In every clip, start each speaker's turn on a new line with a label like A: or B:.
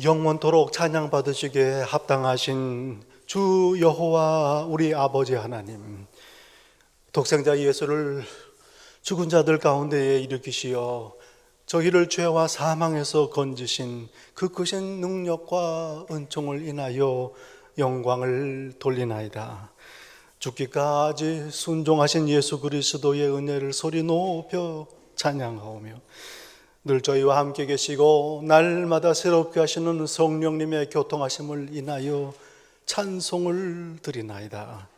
A: 영원토록 찬양받으시기에 합당하신 주 여호와 우리 아버지 하나님, 독생자 예수를 죽은 자들 가운데에 일으키시어 저희를 죄와 사망에서 건지신 그 크신 능력과 은총을 인하여 영광을 돌리나이다. 죽기까지 순종하신 예수 그리스도의 은혜를 소리 높여 찬양하오며, 늘 저희와 함께 계시고 날마다 새롭게 하시는 성령님의 교통하심을 인하여 찬송을 드리나이다.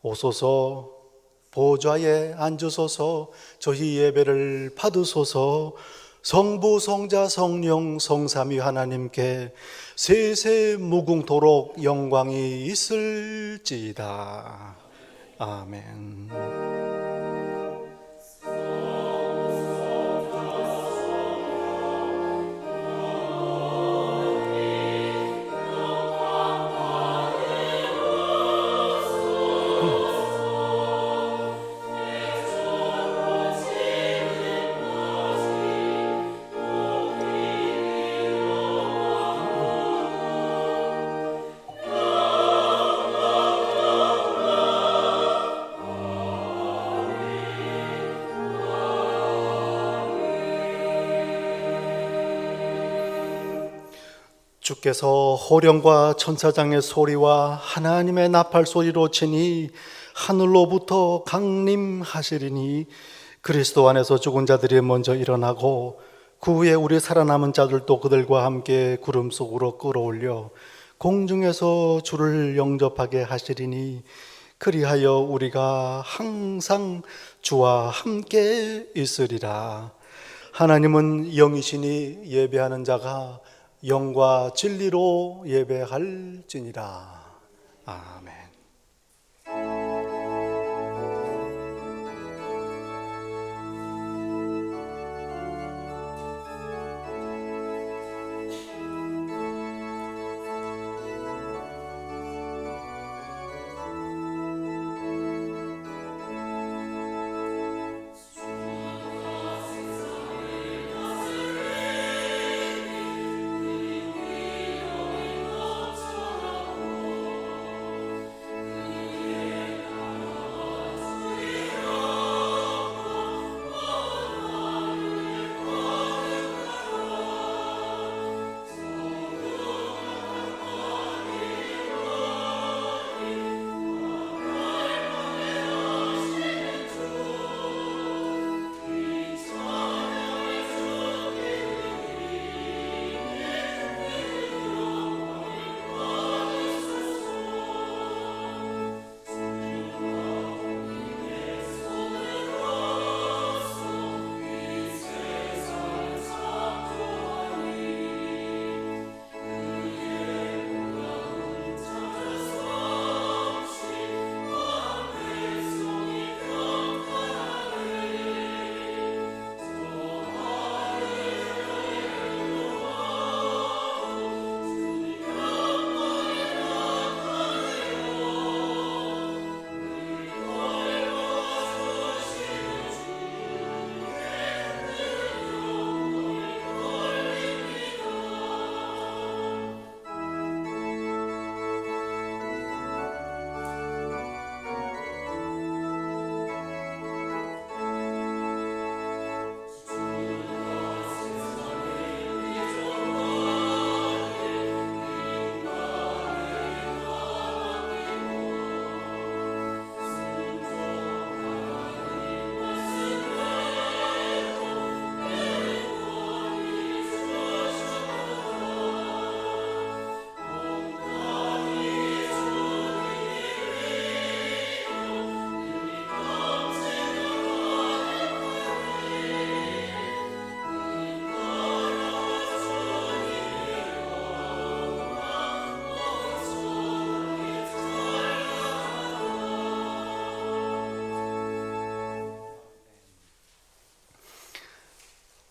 A: 오소서, 보좌에 앉으소서, 저희 예배를 받으소서. 성부, 성자, 성령, 성삼위 하나님께 세세 무궁토록 영광이 있을지이다. 아멘. 주께서 호령과 천사장의 소리와 하나님의 나팔 소리로 치니 하늘로부터 강림하시리니, 그리스도 안에서 죽은 자들이 먼저 일어나고 그 후에 우리 살아남은 자들도 그들과 함께 구름 속으로 끌어올려 공중에서 주를 영접하게 하시리니, 그리하여 우리가 항상 주와 함께 있으리라. 하나님은 영이시니 예배하는 자가 영과 진리로 예배할지니라. 아멘.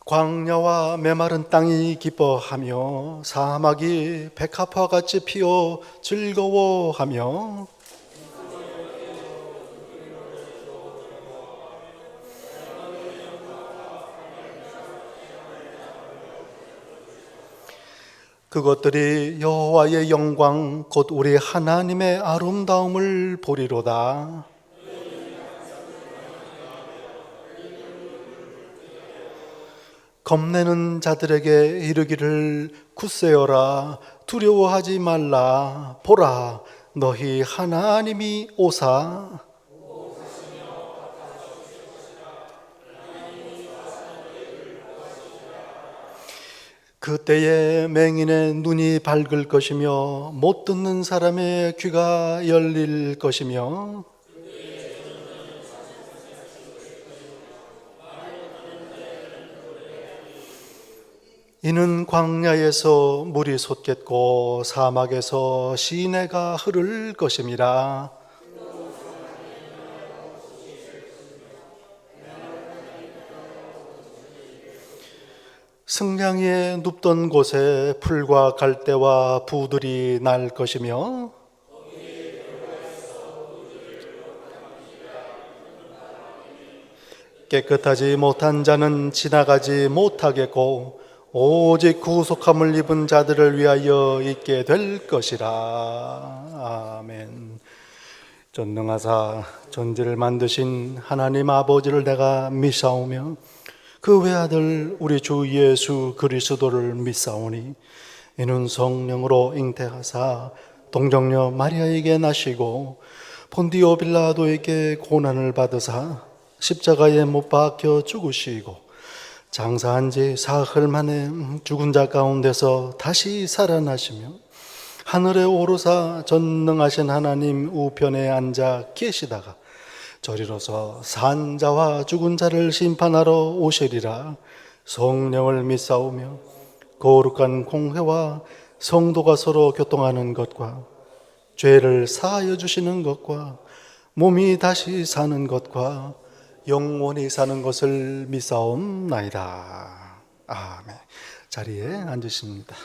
A: 광야와 메마른 땅이 기뻐하며 사막이 백합화 같이 피어 즐거워하며, 그것들이 여호와의 영광 곧 우리 하나님의 아름다움을 보리로다. 겁내는 자들에게 이르기를 굳세어라, 두려워하지 말라. 보라, 너희 하나님이 오사. 그때에 맹인의 눈이 밝을 것이며 못 듣는 사람의 귀가 열릴 것이며 이는 광야에서 물이 솟겠고 사막에서 시내가 흐를 것임이라. 승냥이에 눕던 곳에 풀과 갈대와 부들이 날 것이며 깨끗하지 못한 자는 지나가지 못하겠고 오직 구속함을 입은 자들을 위하여 있게 될 것이라. 아멘. 전능하사 전지를 만드신 하나님 아버지를 내가 믿사오며 그 외아들 우리 주 예수 그리스도를 믿사오니 이는 성령으로 잉태하사 동정녀 마리아에게 나시고 본디오 빌라도에게 고난을 받으사 십자가에 못 박혀 죽으시고 장사한 지 사흘 만에 죽은 자 가운데서 다시 살아나시며 하늘에 오르사 전능하신 하나님 우편에 앉아 계시다가 저리로서 산 자와 죽은 자를 심판하러 오시리라. 성령을 믿사오며 거룩한 공회와 성도가 서로 교통하는 것과 죄를 사하여 주시는 것과 몸이 다시 사는 것과 영원히 사는 것을 믿사옵나이다. 아멘. 자리에 앉으십니다.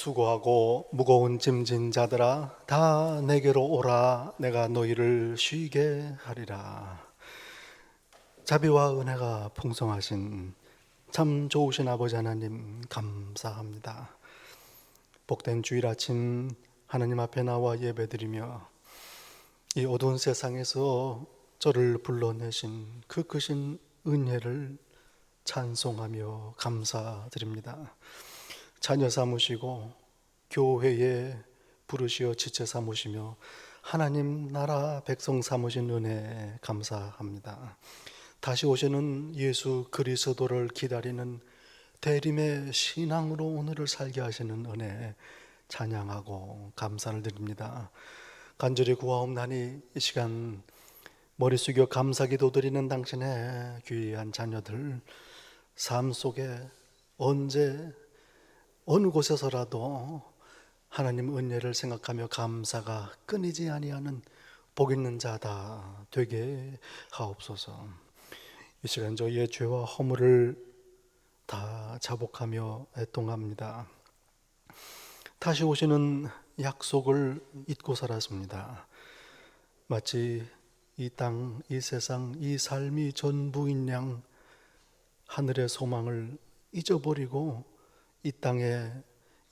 A: 수고하고 무거운 짐진 자들아 다 내게로 오라. 내가 너희를 쉬게 하리라. 자비와 은혜가 풍성하신 참 좋으신 아버지 하나님 감사합니다. 복된 주일 아침 하나님 앞에 나와 예배드리며 이 어두운 세상에서 저를 불러내신 그 크신 은혜를 찬송하며 감사드립니다. 자녀 삼으시고 교회에 부르시어 지체 삼으시며 하나님 나라 백성 삼으신 은혜 감사합니다. 다시 오시는 예수 그리스도를 기다리는 대림의 신앙으로 오늘을 살게 하시는 은혜 찬양하고 감사를 드립니다. 간절히 구하옵나니 이 시간 머리 숙여 감사기도 드리는 당신의 귀한 자녀들 삶 속에 언제 어느 곳에서라도 하나님 은혜를 생각하며 감사가 끊이지 아니하는 복 있는 자다 되게 하옵소서. 이 시간 저희의 죄와 허물을 다 자복하며 애통합니다. 다시 오시는 약속을 잊고 살았습니다. 마치 이 땅, 이 세상, 이 삶이 전부인 양 하늘의 소망을 잊어버리고 이 땅에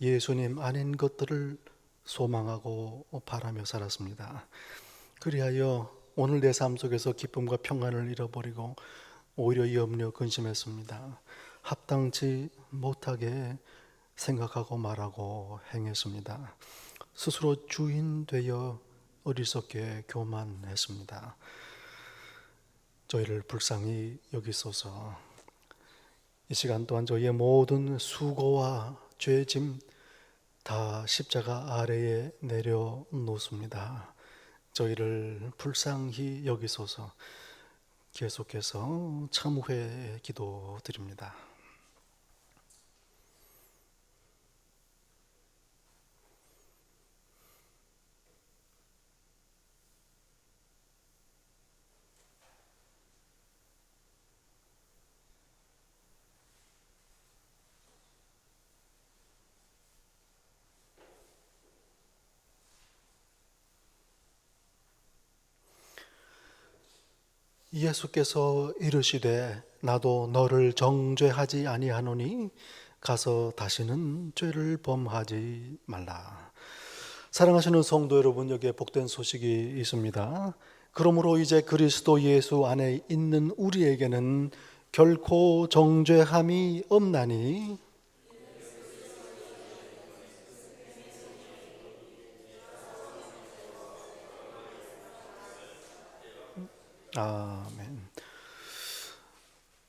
A: 예수님 아닌 것들을 소망하고 바라며 살았습니다. 그리하여 오늘 내 삶 속에서 기쁨과 평안을 잃어버리고 오히려 염려 근심했습니다. 합당치 못하게 생각하고 말하고 행했습니다. 스스로 주인 되어 어리석게 교만했습니다. 저희를 불쌍히 여기소서. 이 시간 또한 저희의 모든 수고와 죄짐 다 십자가 아래에 내려놓습니다. 저희를 불쌍히 여기소서. 계속해서 참회 기도 드립니다. 예수께서 이르시되 나도 너를 정죄하지 아니하노니 가서 다시는 죄를 범하지 말라. 사랑하시는 성도 여러분, 여기에 복된 소식이 있습니다. 그러므로 이제 그리스도 예수 안에 있는 우리에게는 결코 정죄함이 없나니 아멘.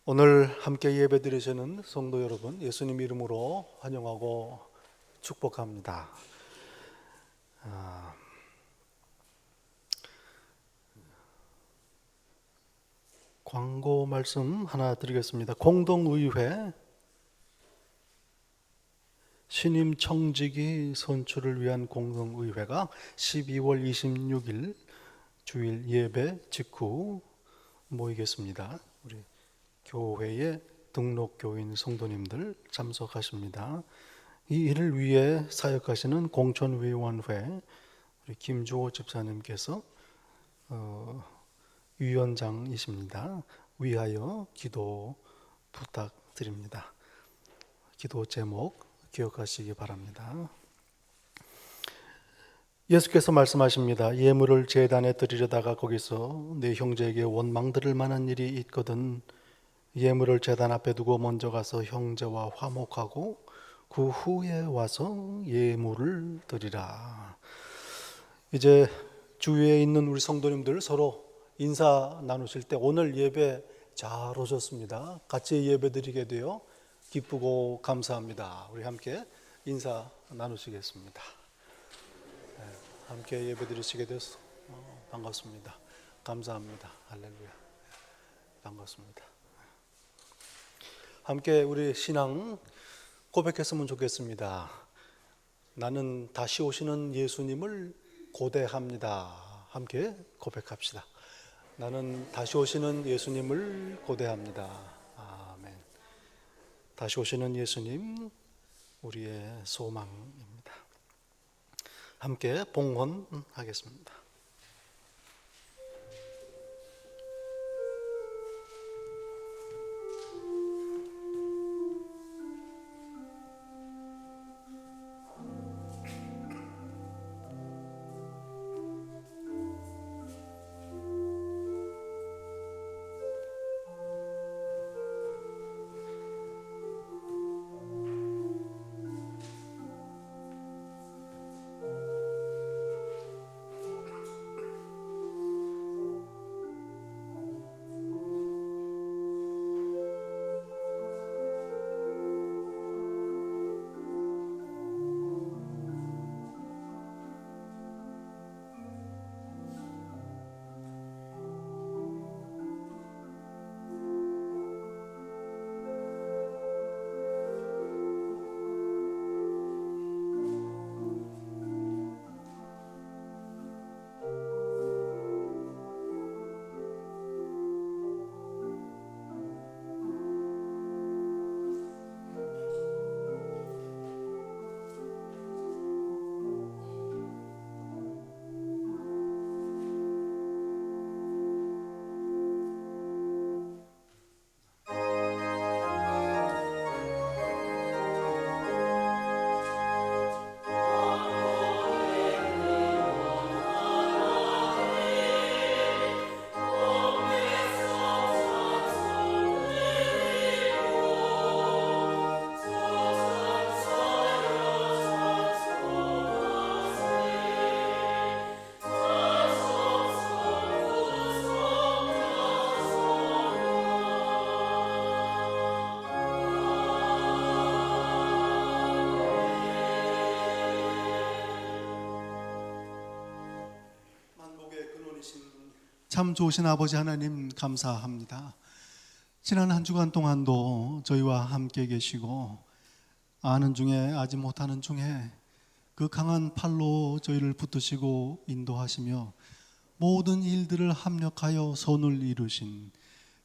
A: 오늘 함께 예배드리시는 성도 여러분, 예수님 이름으로 환영하고 축복합니다. 광고 말씀 하나 드리겠습니다. 공동의회 신임 청지기 선출을 위한 공동의회가 12월 26일 주일 예배 직후 모이겠습니다. 우리 교회의 등록교인 성도님들 참석하십니다. 이 일을 위해 사역하시는 공천위원회 우리 김주호 집사님께서 위원장이십니다. 위하여 기도 부탁드립니다. 기도 제목 기억하시기 바랍니다. 예수께서 말씀하십니다. 예물을 제단에 드리려다가 거기서 내 형제에게 원망 들을 만한 일이 있거든 예물을 제단 앞에 두고 먼저 가서 형제와 화목하고 그 후에 와서 예물을 드리라. 이제 주위에 있는 우리 성도님들 서로 인사 나누실 때 오늘 예배 잘 오셨습니다. 같이 예배 드리게 되어 기쁘고 감사합니다. 우리 함께 인사 나누시겠습니다. 함께 예배 드리시게 돼서 반갑습니다. 감사합니다. 할렐루야. 반갑습니다. 함께 우리 신앙 고백했으면 좋겠습니다. 나는 다시 오시는 예수님을 고대합니다. 함께 고백합시다. 나는 다시 오시는 예수님을 고대합니다. 아멘. 다시 오시는 예수님 우리의 소망입니다. 함께 봉헌하겠습니다. 참 좋으신 아버지 하나님 감사합니다. 지난 한 주간 동안도 저희와 함께 계시고 아는 중에 아지 못하는 중에 그 강한 팔로 저희를 붙드시고 인도하시며 모든 일들을 합력하여 선을 이루신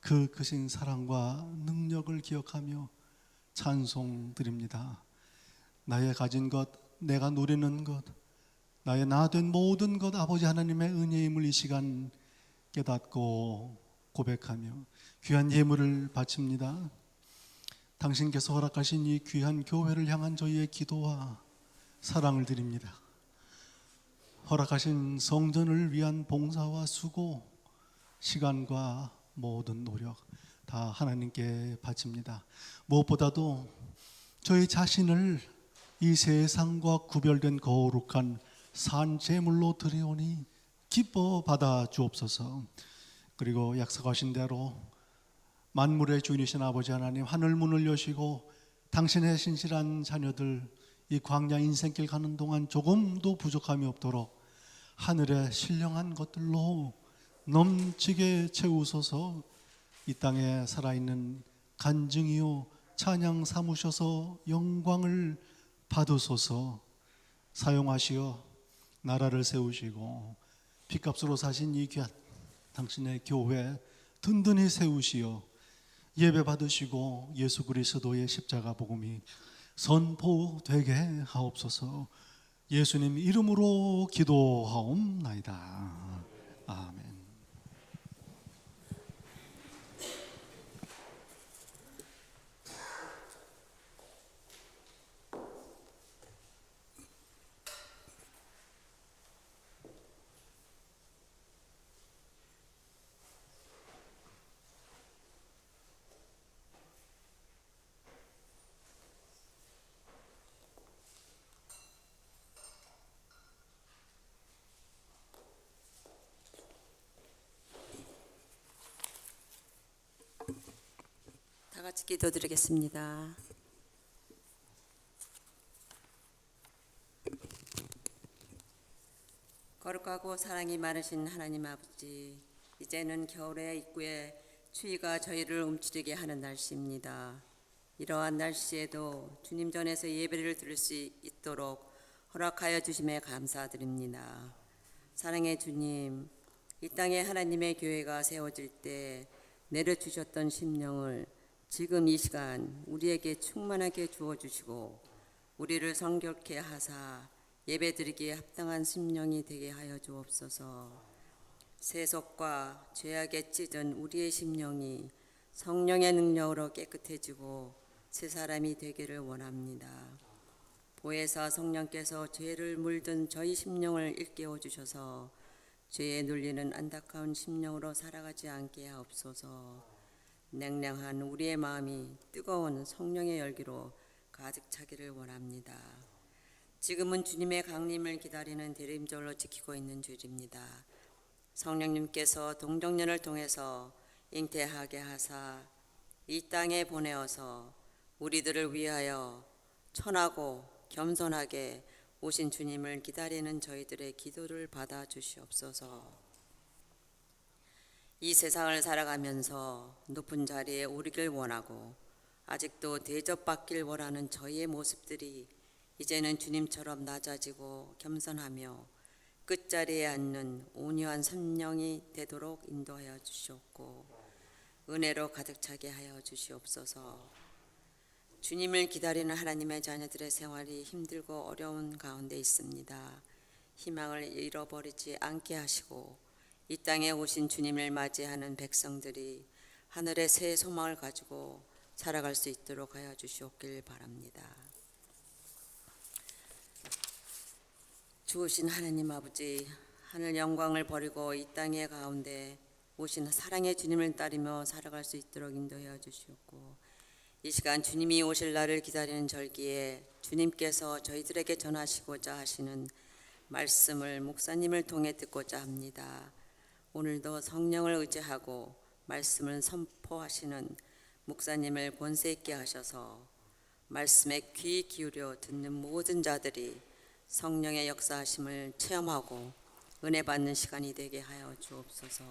A: 그 크신 사랑과 능력을 기억하며 찬송드립니다. 나의 가진 것, 내가 누리는 것, 나의 나 된 모든 것 아버지 하나님의 은혜임을 이 시간 깨닫고 고백하며 귀한 예물을 바칩니다. 당신께서 허락하신 이 귀한 교회를 향한 저희의 기도와 사랑을 드립니다. 허락하신 성전을 위한 봉사와 수고, 시간과 모든 노력 다 하나님께 바칩니다. 무엇보다도 저희 자신을 이 세상과 구별된 거룩한 산 제물로 드리오니 기뻐 받아 주옵소서. 그리고 약속하신 대로 만물의 주인이신 아버지 하나님, 하늘 문을 여시고 당신의 신실한 자녀들 이 광야 인생길 가는 동안 조금도 부족함이 없도록 하늘의 신령한 것들로 넘치게 채우소서. 이 땅에 살아있는 간증이요 찬양 삼으셔서 영광을 받으소서. 사용하시어 나라를 세우시고 핏값으로 사신 이 귀한 당신의 교회 든든히 세우시어 예배 받으시고 예수 그리스도의 십자가 복음이 선포되게 하옵소서. 예수님 이름으로 기도하옵나이다. 아멘.
B: 다 같이 기도드리겠습니다. 거룩하고 사랑이 많으신 하나님 아버지, 이제는 겨울의 입구에 추위가 저희를 움츠리게 하는 날씨입니다. 이러한 날씨에도 주님 전에서 예배를 드릴 수 있도록 허락하여 주심에 감사드립니다. 사랑의 주님, 이 땅에 하나님의 교회가 세워질 때 내려주셨던 심령을 지금 이 시간 우리에게 충만하게 주어주시고 우리를 성결케 하사 예배드리기에 합당한 심령이 되게 하여 주옵소서. 세속과 죄악에 찢은 우리의 심령이 성령의 능력으로 깨끗해지고 새 사람이 되기를 원합니다. 보혜사 성령께서 죄를 물든 저희 심령을 일깨워 주셔서 죄에 눌리는 안타까운 심령으로 살아가지 않게 하옵소서. 냉랭한 우리의 마음이 뜨거운 성령의 열기로 가득 차기를 원합니다. 지금은 주님의 강림을 기다리는 대림절로 지키고 있는 주일입니다. 성령님께서 동정년을 통해서 잉태하게 하사 이 땅에 보내어서 우리들을 위하여 천하고 겸손하게 오신 주님을 기다리는 저희들의 기도를 받아 주시옵소서. 이 세상을 살아가면서 높은 자리에 오르길 원하고 아직도 대접받길 원하는 저희의 모습들이 이제는 주님처럼 낮아지고 겸손하며 끝자리에 앉는 온유한 선령이 되도록 인도하여 주시옵고 은혜로 가득 차게 하여 주시옵소서. 주님을 기다리는 하나님의 자녀들의 생활이 힘들고 어려운 가운데 있습니다. 희망을 잃어버리지 않게 하시고 이 땅에 오신 주님을 맞이하는 백성들이 하늘의 새 소망을 가지고 살아갈 수 있도록 하여 주시옵길 바랍니다. 주오신 하나님 아버지, 하늘 영광을 버리고 이 땅의 가운데 오신 사랑의 주님을 따르며 살아갈 수 있도록 인도하여 주시옵고 이 시간 주님이 오실 날을 기다리는 절기에 주님께서 저희들에게 전하시고자 하시는 말씀을 목사님을 통해 듣고자 합니다. 오늘도 성령을 의지하고 말씀을 선포하시는 목사님을 권세 있게 하셔서 말씀에 귀 기울여 듣는 모든 자들이 성령의 역사하심을 체험하고 은혜 받는 시간이 되게 하여 주옵소서.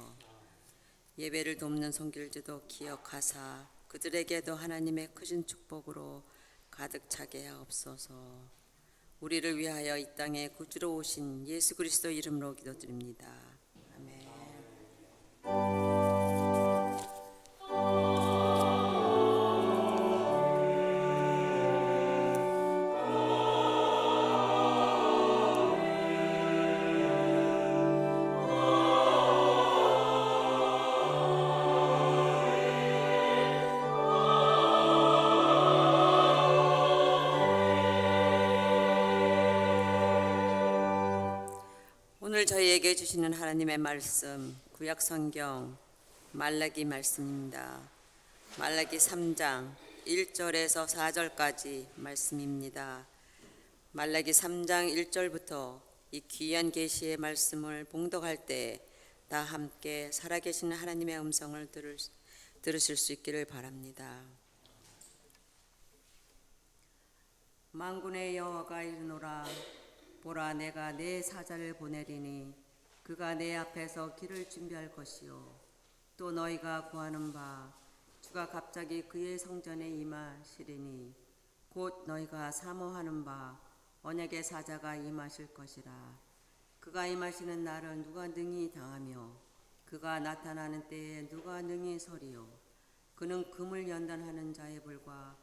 B: 예배를 돕는 손길들도 기억하사 그들에게도 하나님의 크신 축복으로 가득 차게 하옵소서. 우리를 위하여 이 땅에 구주로 오신 예수 그리스도 이름으로 기도드립니다. 아멘. 오늘 저희에게 주시는 하나님의 말씀 구약 성경 말라기 말씀입니다. 말라기 3장 1절에서 4절까지 말씀입니다. 말라기 3장 1절부터 이 귀한 계시의 말씀을 봉독할 때 다 함께 살아계시는 하나님의 음성을 들으실 수 있기를 바랍니다. 만군의 여호와가 이르노라. 보라, 내가 내 사자를 보내리니 그가 내 앞에서 길을 준비할 것이요 또 너희가 구하는 바 주가 갑자기 그의 성전에 임하시리니 곧 너희가 사모하는 바 언약의 사자가 임하실 것이라. 그가 임하시는 날은 누가 능히 당하며 그가 나타나는 때에 누가 능히 서리요. 그는 금을 연단하는 자의 불과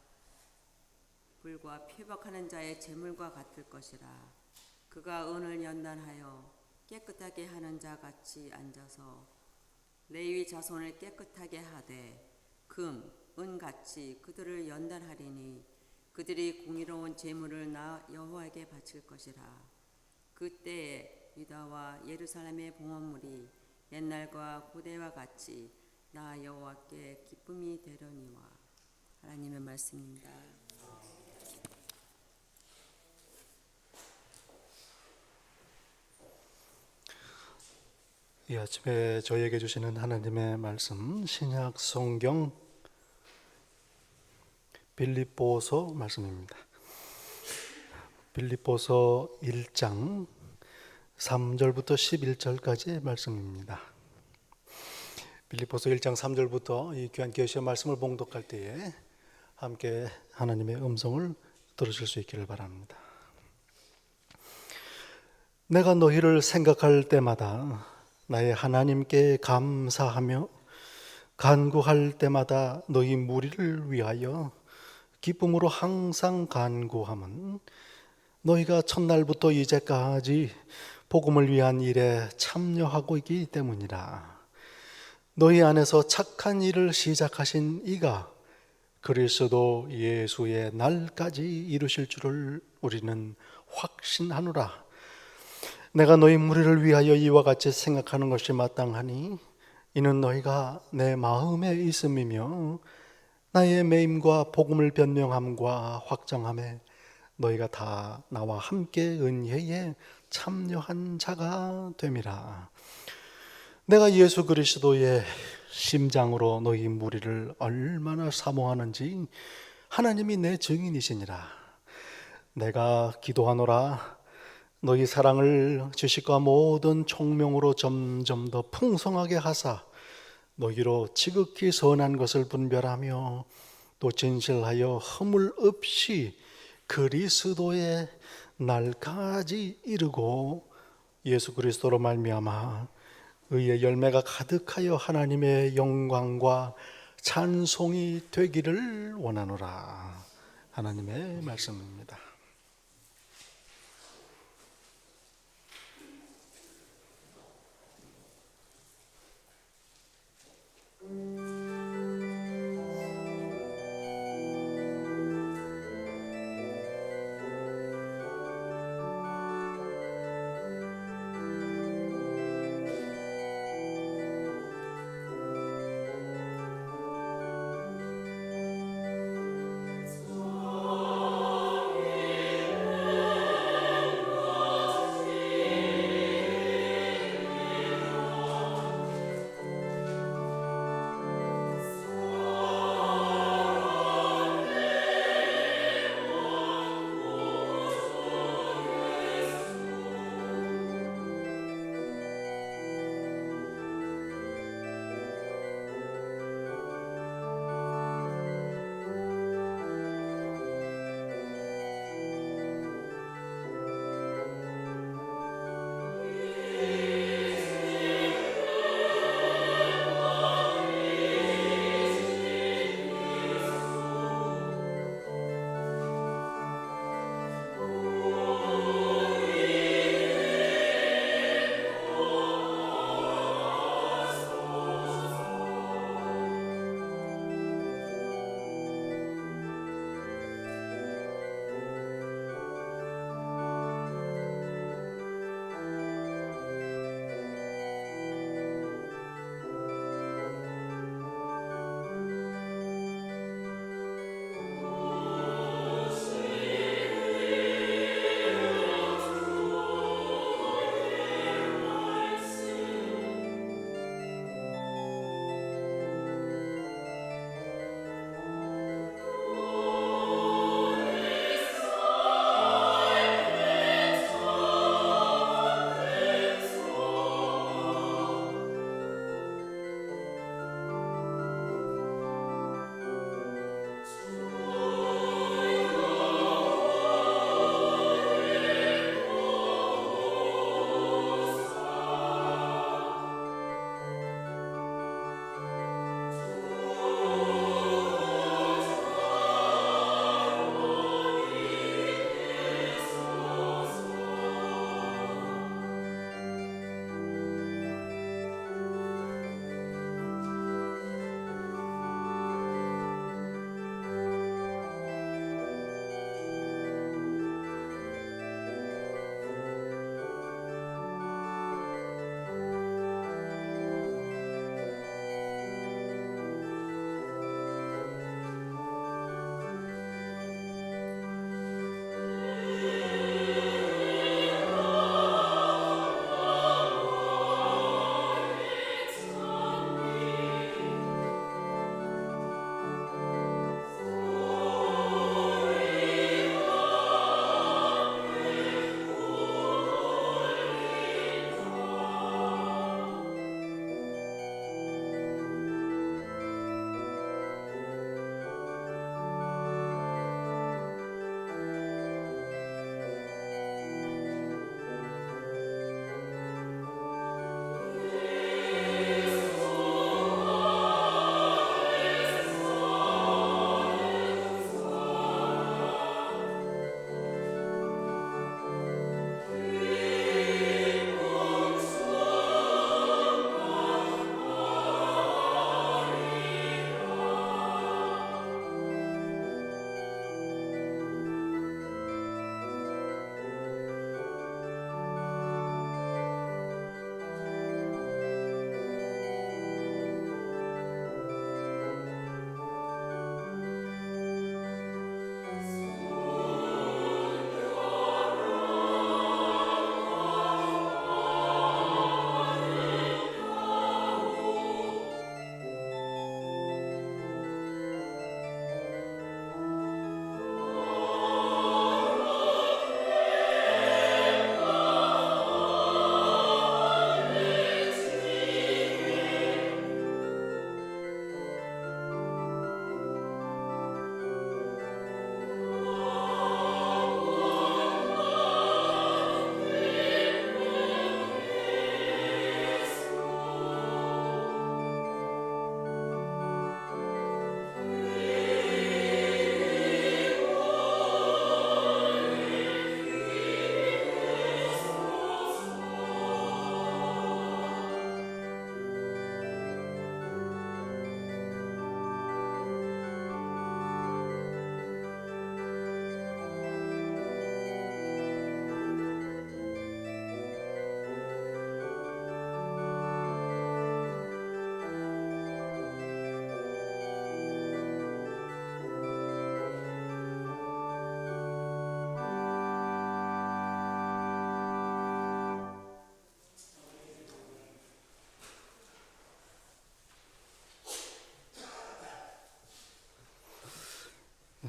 B: 표박하는 자의 재물과 같을 것이라. 그가 은을 연단하여 깨끗하게 하는 자 같이 앉아서 레위 자손을 깨끗하게 하되 금, 은같이 그들을 연단하리니 그들이 공의로운 제물을 나 여호와에게 바칠 것이라. 그때에 유다와 예루살렘의 봉헌물이 옛날과 고대와 같이 나 여호와께 기쁨이 되려니와. 하나님의 말씀입니다.
A: 이 아침에 저희에게 주시는 하나님의 말씀 신약 성경 빌립보서 말씀입니다. 빌립보서 1장 3절부터 11절까지의 말씀입니다. 빌립보서 1장 3절부터 이 귀한 계시의 말씀을 봉독할 때에 함께 하나님의 음성을 들으실 수 있기를 바랍니다. 내가 너희를 생각할 때마다 나의 하나님께 감사하며 간구할 때마다 너희 무리를 위하여 기쁨으로 항상 간구함은 너희가 첫날부터 이제까지 복음을 위한 일에 참여하고 있기 때문이라. 너희 안에서 착한 일을 시작하신 이가 그리스도 예수의 날까지 이루실 줄을 우리는 확신하노라. 내가 너희 무리를 위하여 이와 같이 생각하는 것이 마땅하니 이는 너희가 내 마음에 있음이며 나의 매임과 복음을 변명함과 확정함에 너희가 다 나와 함께 은혜에 참여한 자가 됨이라. 내가 예수 그리스도의 심장으로 너희 무리를 얼마나 사모하는지 하나님이 내 증인이시니라. 내가 기도하노라. 너희 사랑을 지식과 모든 총명으로 점점 더 풍성하게 하사 너희로 지극히 선한 것을 분별하며 또 진실하여 허물 없이 그리스도의 날까지 이르고 예수 그리스도로 말미암아 의의 열매가 가득하여 하나님의 영광과 찬송이 되기를 원하노라. 하나님의 말씀입니다.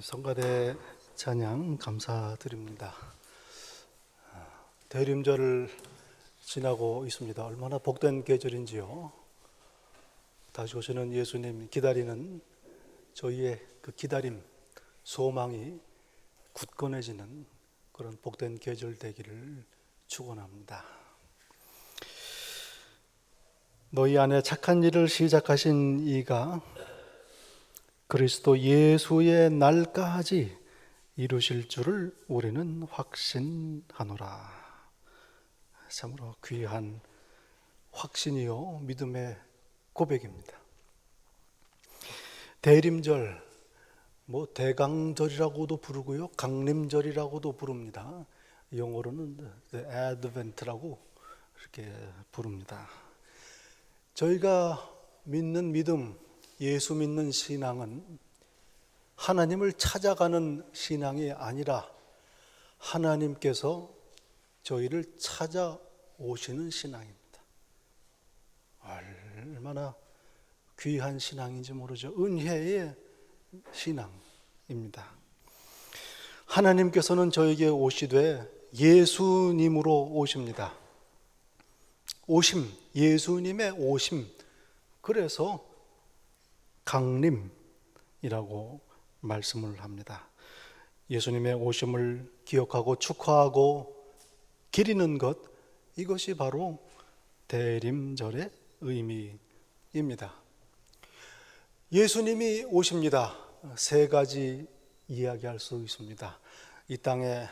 A: 성가대 찬양 감사드립니다. 대림절을 지나고 있습니다. 얼마나 복된 계절인지요. 다시 오시는 예수님 기다리는 저희의 그 기다림, 소망이 굳건해지는 그런 복된 계절 되기를 축원합니다. 너희 안에 착한 일을 시작하신 이가 그리스도 예수의 날까지 이루실 줄을 우리는 확신하노라. 참으로 귀한 확신이요 믿음의 고백입니다. 대림절, 대강절이라고도 부르고요, 강림절이라고도 부릅니다. 영어로는 The Advent라고 이렇게 부릅니다. 저희가 믿는 믿음, 예수 믿는 신앙은 하나님을 찾아가는 신앙이 아니라 하나님께서 저희를 찾아오시는 신앙입니다. 얼마나 귀한 신앙인지 모르죠. 은혜의 신앙입니다. 하나님께서는 저에게 오시되 예수님으로 오십니다. 오심, 예수님의 오심. 그래서 강림이라고 말씀을 합니다. 예수님의 오심을 기억하고 축하하고 기리는 것, 이것이 바로 대림절의 의미입니다. 예수님이 오십니다. 세 가지 이야기할 수 있습니다. 이 땅에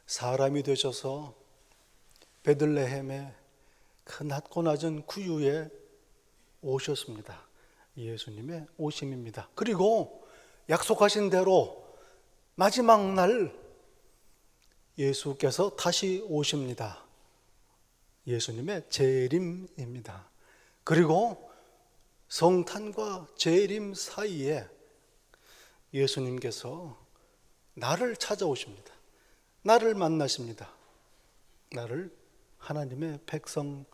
A: 사람이 되셔서 베들레헴의 그 낮고 낮은 구유에 오셨습니다. 예수님의 오심입니다. 그리고 약속하신 대로 마지막 날 예수께서 다시 오십니다. 예수님의 재림입니다. 그리고 성탄과 재림 사이에 예수님께서 나를 찾아오십니다. 나를 만나십니다. 나를 하나님의 백성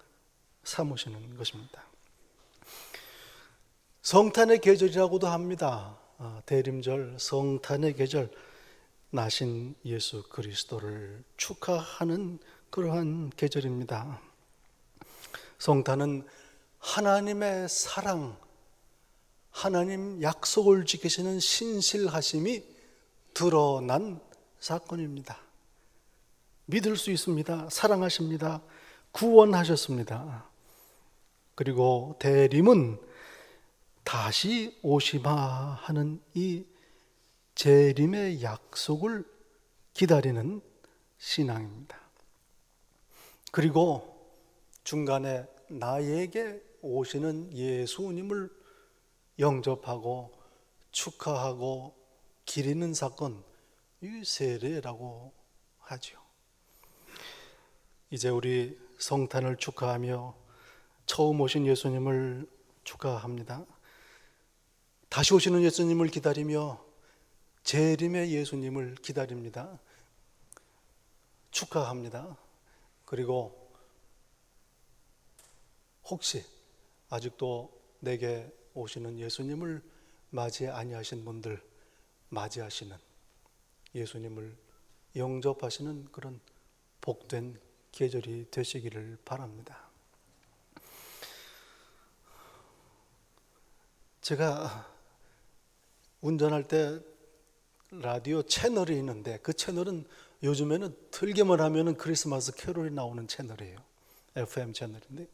A: 삼으시는 것입니다. 성탄의 계절이라고도 합니다. 대림절, 성탄의 계절, 나신 예수 그리스도를 축하하는 그러한 계절입니다. 성탄은 하나님의 사랑, 하나님 약속을 지키시는 신실하심이 드러난 사건입니다. 믿을 수 있습니다. 사랑하십니다. 구원하셨습니다. 그리고 대림은 다시 오시마 하는 이 재림의 약속을 기다리는 신앙입니다. 그리고 중간에 나에게 오시는 예수님을 영접하고 축하하고 기리는 사건, 이 세례라고 하죠. 이제 우리 성탄을 축하하며 처음 오신 예수님을 축하합니다. 다시 오시는 예수님을 기다리며 재림의 예수님을 기다립니다. 축하합니다. 그리고 혹시 아직도 내게 오시는 예수님을 맞이 아니하신 분들, 맞이하시는 예수님을 영접하시는 그런 복된 계절이 되시기를 바랍니다. 제가 운전할 때 라디오 채널이 있는데 그 채널은 요즘에는 틀기만 하면은 크리스마스 캐롤이 나오는 채널이에요. FM 채널인데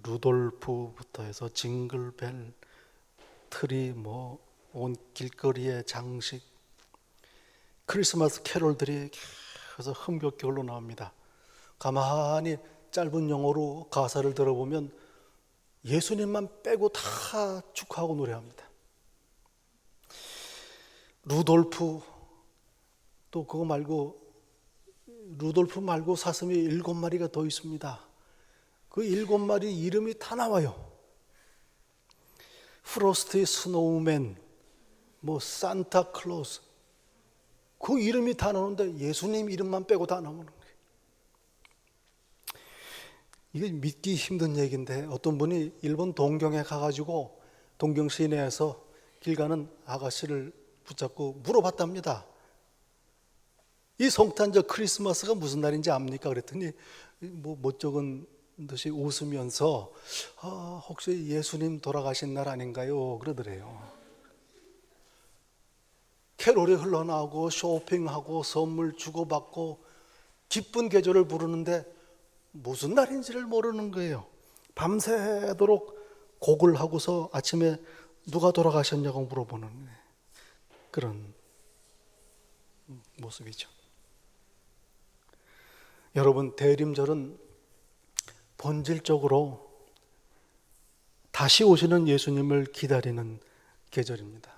A: 루돌프부터 해서 징글벨, 트리, 온 길거리의 장식, 크리스마스 캐롤들이 계속 흥겹게 흘러나옵니다. 가만히 짧은 영어로 가사를 들어보면 예수님만 빼고 다 축하하고 노래합니다. 루돌프, 또 그거 말고 루돌프 말고 사슴이 7마리가 더 있습니다. 그 7마리 이름이 다 나와요. 프로스트, 스노우맨, 산타클로스, 그 이름이 다 나오는데 예수님 이름만 빼고 다 나오는 거예요. 이게 믿기 힘든 얘기인데 어떤 분이 일본 동경에 가가지고 동경 시내에서 길 가는 아가씨를 붙잡고 물어봤답니다. 이 성탄절 크리스마스가 무슨 날인지 압니까? 그랬더니 뭐 못적은 듯이 웃으면서 혹시 예수님 돌아가신 날 아닌가요? 그러더래요. 캐롤이 흘러나오고 쇼핑하고 선물 주고받고 기쁜 계절을 부르는데 무슨 날인지를 모르는 거예요. 밤새도록 곡을 하고서 아침에 누가 돌아가셨냐고 물어보는 그런 모습이죠. 여러분, 대림절은 본질적으로 다시 오시는 예수님을 기다리는 계절입니다.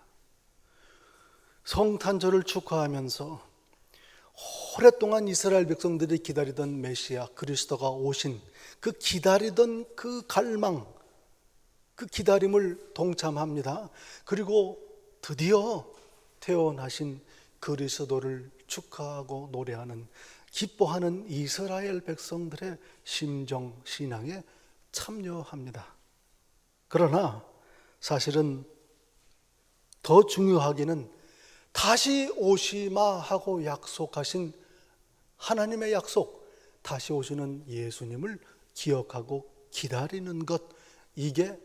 A: 성탄절을 축하하면서 오랫동안 이스라엘 백성들이 기다리던 메시아 그리스도가 오신 그 기다리던 그 갈망, 그 기다림을 동참합니다. 그리고 드디어 태어나신 그리스도를 축하하고 노래하는, 기뻐하는 이스라엘 백성들의 심정, 신앙에 참여합니다. 그러나 사실은 더 중요하기는 다시 오시마 하고 약속하신 하나님의 약속, 다시 오시는 예수님을 기억하고 기다리는 것, 이게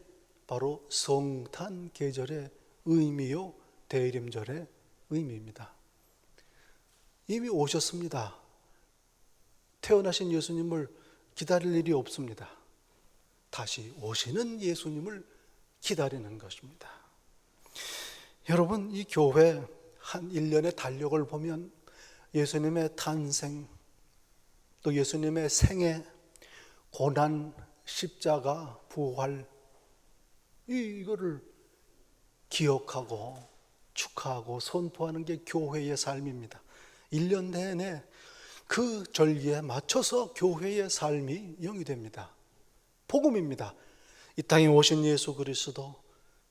A: 바로 성탄 계절의 의미요, 대림절의 의미입니다. 이미 오셨습니다. 태어나신 예수님을 기다릴 일이 없습니다. 다시 오시는 예수님을 기다리는 것입니다. 여러분, 이 교회 한 1년의 달력을 보면 예수님의 탄생, 또 예수님의 생애, 고난, 십자가, 부활, 이거를 기억하고 축하하고 선포하는 게 교회의 삶입니다. 1년 내내 그 절기에 맞춰서 교회의 삶이 영위됩니다. 복음입니다. 이 땅에 오신 예수 그리스도,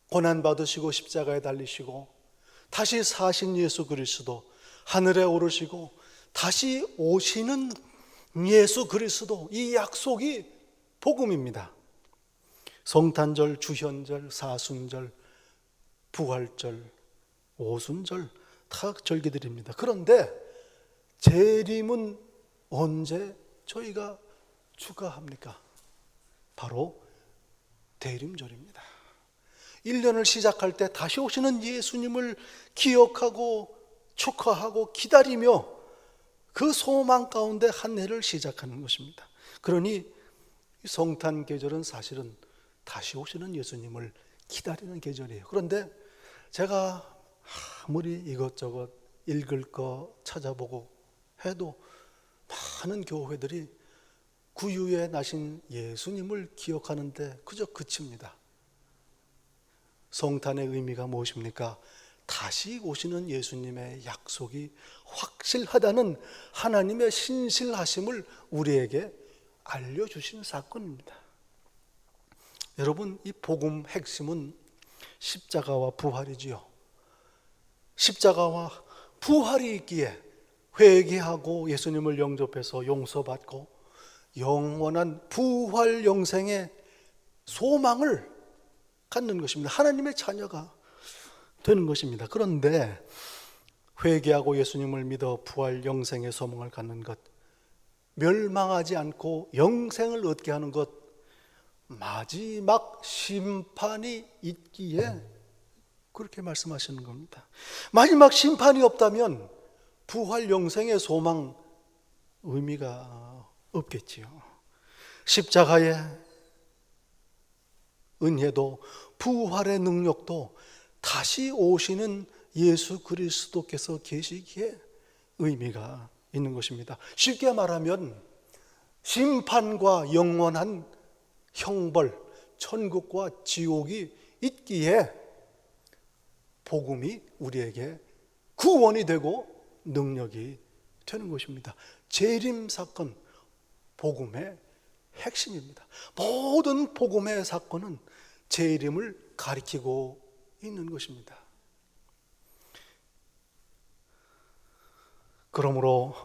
A: 고난받으시고 십자가에 달리시고 다시 사신 예수 그리스도, 하늘에 오르시고 다시 오시는 예수 그리스도, 이 약속이 복음입니다. 성탄절, 주현절, 사순절, 부활절, 오순절 다 절기들입니다. 그런데 재림은 언제 저희가 축하합니까? 바로 대림절입니다. 1년을 시작할 때 다시 오시는 예수님을 기억하고 축하하고 기다리며 그 소망 가운데 한 해를 시작하는 것입니다. 그러니 성탄 계절은 사실은 다시 오시는 예수님을 기다리는 계절이에요. 그런데 제가 아무리 이것저것 읽을 거 찾아보고 해도 많은 교회들이 구유에 나신 예수님을 기억하는데 그저 그칩니다. 성탄의 의미가 무엇입니까? 다시 오시는 예수님의 약속이 확실하다는 하나님의 신실하심을 우리에게 알려주신 사건입니다. 여러분, 이 복음 핵심은 십자가와 부활이지요. 십자가와 부활이 있기에 회개하고 예수님을 영접해서 용서받고 영원한 부활 영생의 소망을 갖는 것입니다. 하나님의 자녀가 되는 것입니다. 그런데 회개하고 예수님을 믿어 부활 영생의 소망을 갖는 것, 멸망하지 않고 영생을 얻게 하는 것, 마지막 심판이 있기에 그렇게 말씀하시는 겁니다. 마지막 심판이 없다면 부활 영생의 소망 의미가 없겠지요. 십자가의 은혜도 부활의 능력도 다시 오시는 예수 그리스도께서 계시기에 의미가 있는 것입니다. 쉽게 말하면 심판과 영원한 형벌, 천국과 지옥이 있기에 복음이 우리에게 구원이 되고 능력이 되는 것입니다. 재림 사건, 복음의 핵심입니다. 모든 복음의 사건은 재림을 가리키고 있는 것입니다. 그러므로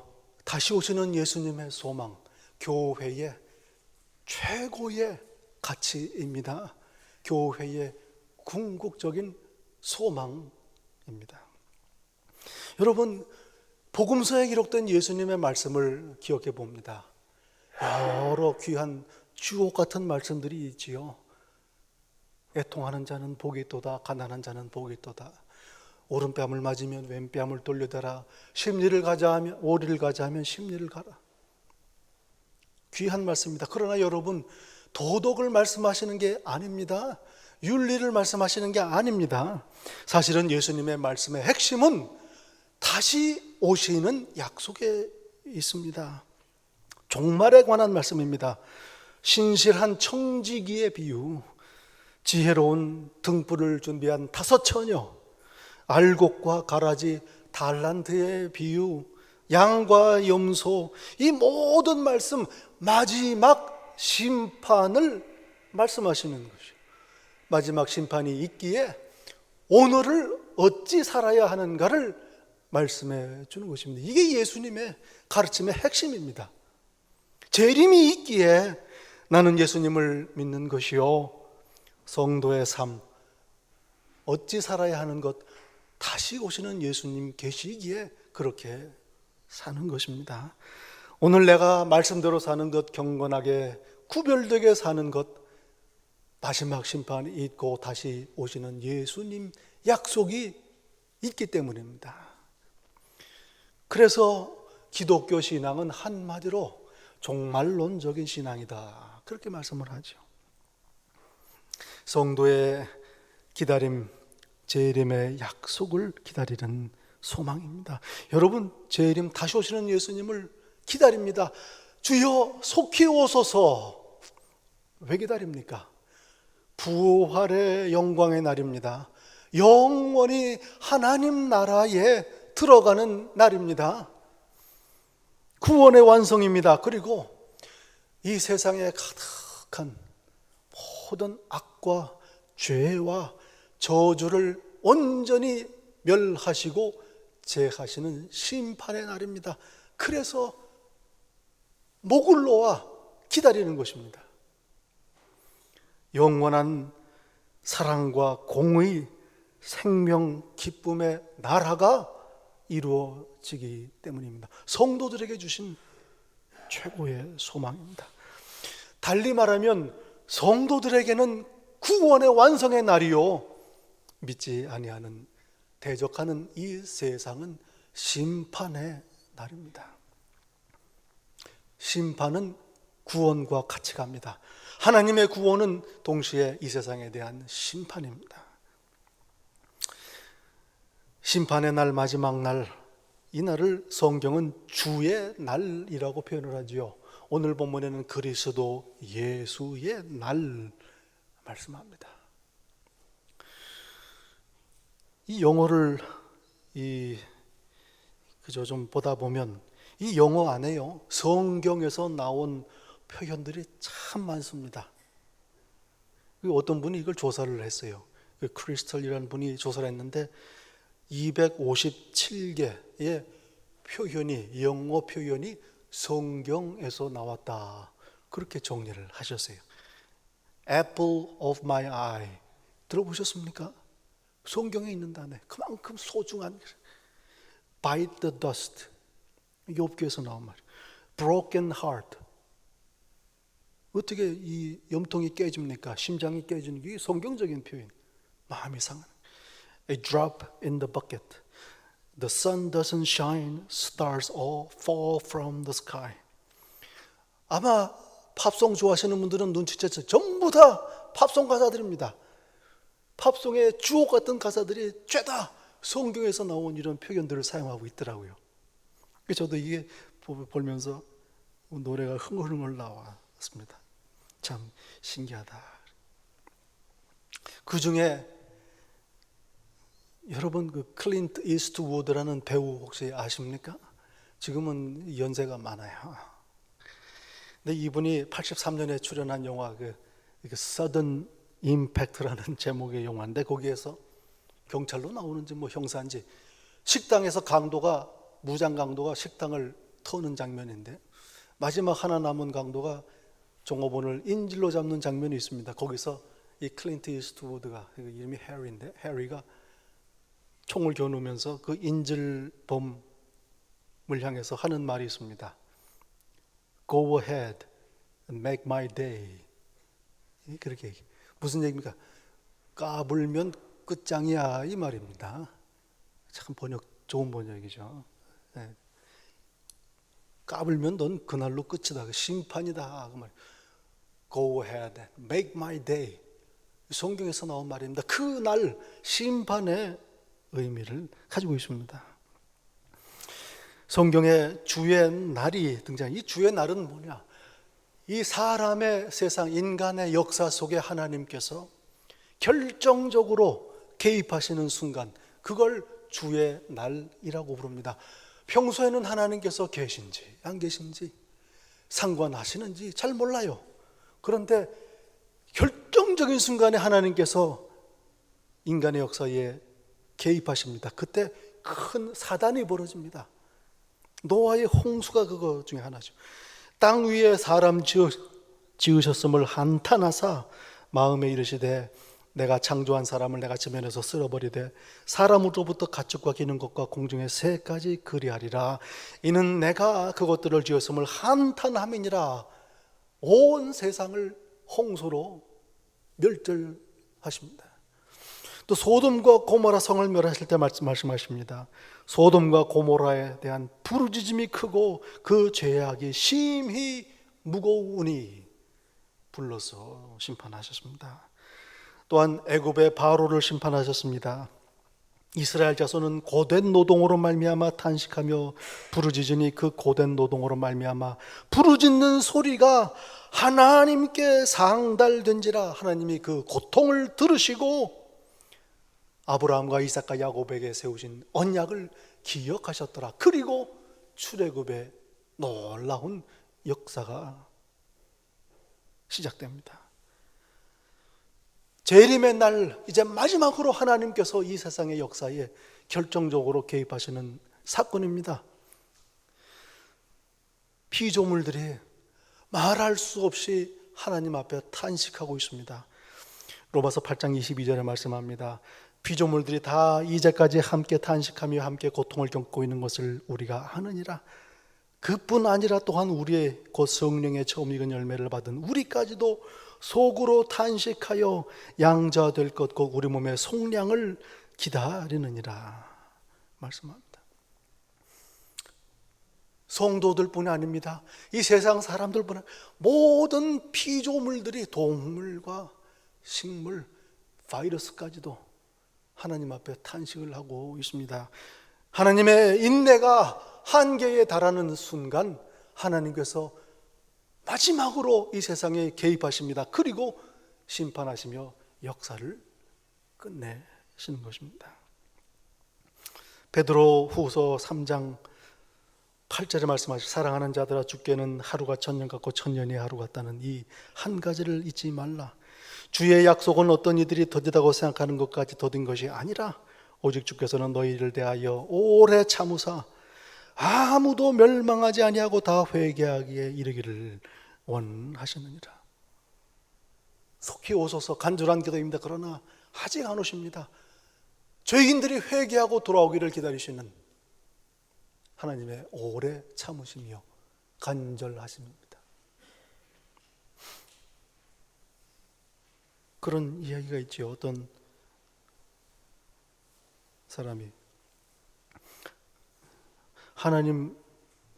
A: 다시 오시는 예수님의 소망, 교회의 최고의 가치입니다. 교회의 궁극적인 소망입니다. 여러분, 복음서에 기록된 예수님의 말씀을 기억해 봅니다. 여러 귀한 주옥 같은 말씀들이 있지요. 애통하는 자는 복이 있도다. 가난한 자는 복이 있도다. 오른뺨을 맞으면 왼뺨을 돌려대라. 십리를 가자 하면 오리를 가자 하면 십리를 가라. 귀한 말씀입니다. 그러나 여러분, 도덕을 말씀하시는 게 아닙니다. 윤리를 말씀하시는 게 아닙니다. 사실은 예수님의 말씀의 핵심은 다시 오시는 약속에 있습니다. 종말에 관한 말씀입니다. 신실한 청지기의 비유, 지혜로운 등불을 준비한 5 처녀, 알곡과 가라지, 달란트의 비유, 양과 염소, 이 모든 말씀, 마지막 심판을 말씀하시는 것이요. 마지막 심판이 있기에 오늘을 어찌 살아야 하는가를 말씀해 주는 것입니다. 이게 예수님의 가르침의 핵심입니다. 재림이 있기에 나는 예수님을 믿는 것이요, 성도의 삶, 어찌 살아야 하는 것, 다시 오시는 예수님 계시기에 그렇게 사는 것입니다. 오늘 내가 말씀대로 사는 것, 경건하게 구별되게 사는 것, 마지막 심판이 있고 다시 오시는 예수님 약속이 있기 때문입니다. 그래서 기독교 신앙은 한마디로 종말론적인 신앙이다, 그렇게 말씀을 하죠. 성도의 기다림, 재림의 약속을 기다리는 소망입니다. 여러분, 재림 다시 오시는 예수님을 기다립니다. 주여 속히 오소서. 왜 기다립니까? 부활의 영광의 날입니다. 영원히 하나님 나라에 들어가는 날입니다. 구원의 완성입니다. 그리고 이 세상에 가득한 모든 악과 죄와 저주를 온전히 멸하시고 제하시는 심판의 날입니다. 그래서 목을 놓아 기다리는 것입니다. 영원한 사랑과 공의, 생명, 기쁨의 나라가 이루어지기 때문입니다. 성도들에게 주신 최고의 소망입니다. 달리 말하면 성도들에게는 구원의 완성의 날이요, 믿지 아니하는, 대적하는 이 세상은 심판의 날입니다. 심판은 구원과 같이 갑니다. 하나님의 구원은 동시에 이 세상에 대한 심판입니다. 심판의 날, 마지막 날, 이 날을 성경은 주의 날이라고 표현을 하지요. 오늘 본문에는 그리스도 예수의 날 말씀합니다. 이 영어를 그저 좀 보다 보면 이 영어 안에요, 성경에서 나온 표현들이 참 많습니다. 어떤 분이 이걸 조사를 했어요. 크리스털이라는 분이 조사를 했는데 257개의 표현이, 영어 표현이 성경에서 나왔다, 그렇게 정리를 하셨어요. Apple of my eye, 들어보셨습니까? 성경에 있는 단어, 그만큼 소중한. Bite the dust, 욥기에서 나온 말이에요. Broken heart, 어떻게 이 염통이 깨집니까? 심장이 깨지는 게 성경적인 표현. 마음이 상하는. A drop in the bucket. The sun doesn't shine, stars all fall from the sky. 아마 팝송 좋아하시는 분들은 눈치챘죠. 전부 다 팝송 가사들입니다. 팝송의 주옥 같은 가사들이 죄다 성경에서 나온 이런 표현들을 사용하고 있더라고요. 저도 이게 보면서 노래가 흥얼흥얼 나왔습니다. 참 신기하다. 그 중에 여러분, 그 클린트 이스트우드라는 배우 혹시 아십니까? 지금은 연세가 많아요. 근데 이분이 83년에 출연한 영화 그 Sudden Impact라는 제목의 영화인데, 거기에서 경찰로 나오는지 뭐 형사인지 식당에서 강도가, 무장 강도가 식당을 터는 장면인데, 마지막 하나 남은 강도가 종업원을 인질로 잡는 장면이 있습니다. 거기서 이 클린트 이스트우드가, 이름이 해리인데, 해리가 총을 겨누면서 그 인질범을 향해서 하는 말이 있습니다. Go ahead and make my day. 그렇게 얘기. 무슨 얘기입니까? 까불면 끝장이야 이 말입니다. 참 좋은 번역이죠. 네. 까불면 넌 그날로 끝이다. 심판이다. 그 말. Go ahead and make my day. 성경에서 나온 말입니다. 그날 심판의 의미를 가지고 있습니다. 성경에 주의 날이 등장. 이 주의 날은 뭐냐? 이 사람의 세상, 인간의 역사 속에 하나님께서 결정적으로 개입하시는 순간, 그걸 주의 날이라고 부릅니다. 평소에는 하나님께서 계신지 안 계신지 상관하시는지 잘 몰라요. 그런데 결정적인 순간에 하나님께서 인간의 역사에 개입하십니다. 그때 큰 사단이 벌어집니다. 노아의 홍수가 그거 중에 하나죠. 땅 위에 사람 지으셨음을 한탄하사 마음에 이르시되 내가 창조한 사람을 내가 지면에서 쓸어버리되 사람으로부터 가축과 기는 것과 공중의 새까지 그리하리라. 이는 내가 그것들을 지었음을 한탄함이니라. 온 세상을 홍수로 멸절하십니다. 또 소돔과 고모라 성을 멸하실 때 말씀하십니다. 소돔과 고모라에 대한 부르짖음이 크고 그 죄악이 심히 무거우니 불러서 심판하셨습니다. 또한 애굽의 바로를 심판하셨습니다. 이스라엘 자손은 고된 노동으로 말미암아 탄식하며 부르짖으니 그 고된 노동으로 말미암아 부르짖는 소리가 하나님께 상달된지라. 하나님이 그 고통을 들으시고 아브라함과 이삭과 야곱에게 세우신 언약을 기억하셨더라. 그리고 출애굽의 놀라운 역사가 시작됩니다. 재림의 날, 이제 마지막으로 하나님께서 이 세상의 역사에 결정적으로 개입하시는 사건입니다. 피조물들이 말할 수 없이 하나님 앞에 탄식하고 있습니다. 로마서 8장 22절에 말씀합니다. 피조물들이 다 이제까지 함께 탄식하며 함께 고통을 겪고 있는 것을 우리가 아느니라. 그뿐 아니라 또한 우리의 곧 성령의 처음 익은 열매를 받은 우리까지도 속으로 탄식하여 양자 될 것 곧 우리 몸의 속량을 기다리느니라 말씀합니다. 성도들뿐이 아닙니다. 이 세상 사람들뿐 아니라 모든 피조물들이 동물과 식물, 바이러스까지도 하나님 앞에 탄식을 하고 있습니다. 하나님의 인내가 한계에 달하는 순간 하나님께서 마지막으로 이 세상에 개입하십니다. 그리고 심판하시며 역사를 끝내시는 것입니다. 베드로 후서 3장 8절에 말씀하시죠. 사랑하는 자들아 주께는 하루가 천년 같고 천년이 하루 같다는 이 한 가지를 잊지 말라. 주의 약속은 어떤 이들이 더디다고 생각하는 것까지 더딘 것이 아니라 오직 주께서는 너희를 대하여 오래 참으사 아무도 멸망하지 아니하고 다 회개하기에 이르기를 원하시느니라. 속히 오소서 간절한 기도입니다. 그러나 아직 안 오십니다. 죄인들이 회개하고 돌아오기를 기다리시는 하나님의 오래 참으시며 간절하십니다. 그런 이야기가 있죠. 어떤 사람이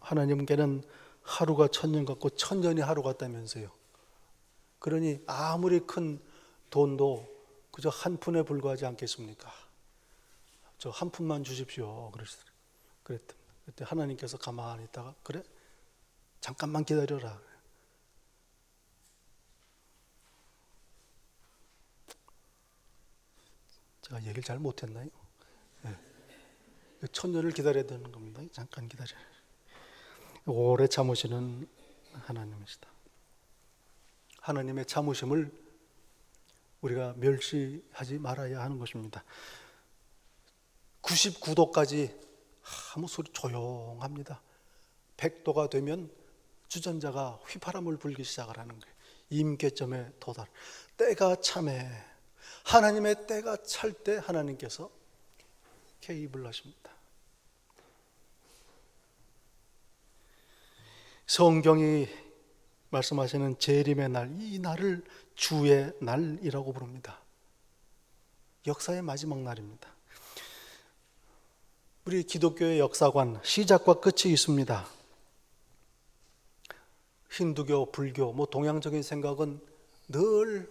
A: 하나님께는 하루가 천년 같고 천년이 하루 같다면서요. 그러니 아무리 큰 돈도 그저 한 푼에 불과하지 않겠습니까? 저 한 푼만 주십시오. 그랬더니 그때 하나님께서 가만히 있다가 그래? 잠깐만 기다려라. 제가 얘기를 잘 못했나요? 네. 천년을 기다려야 되는 겁니다. 잠깐 기다려. 오래 참으시는 하나님이시다. 하나님의 참으심을 우리가 멸시하지 말아야 하는 것입니다. 99도까지 아무 소리 조용합니다. 100도가 되면 주전자가 휘파람을 불기 시작을 하는 거예요. 임계점에 도달. 때가 참해. 하나님의 때가 찰 때 하나님께서 개입을 하십니다. 성경이 말씀하시는 재림의 날, 이 날을 주의 날이라고 부릅니다. 역사의 마지막 날입니다. 우리 기독교의 역사관, 시작과 끝이 있습니다. 힌두교, 불교, 동양적인 생각은 늘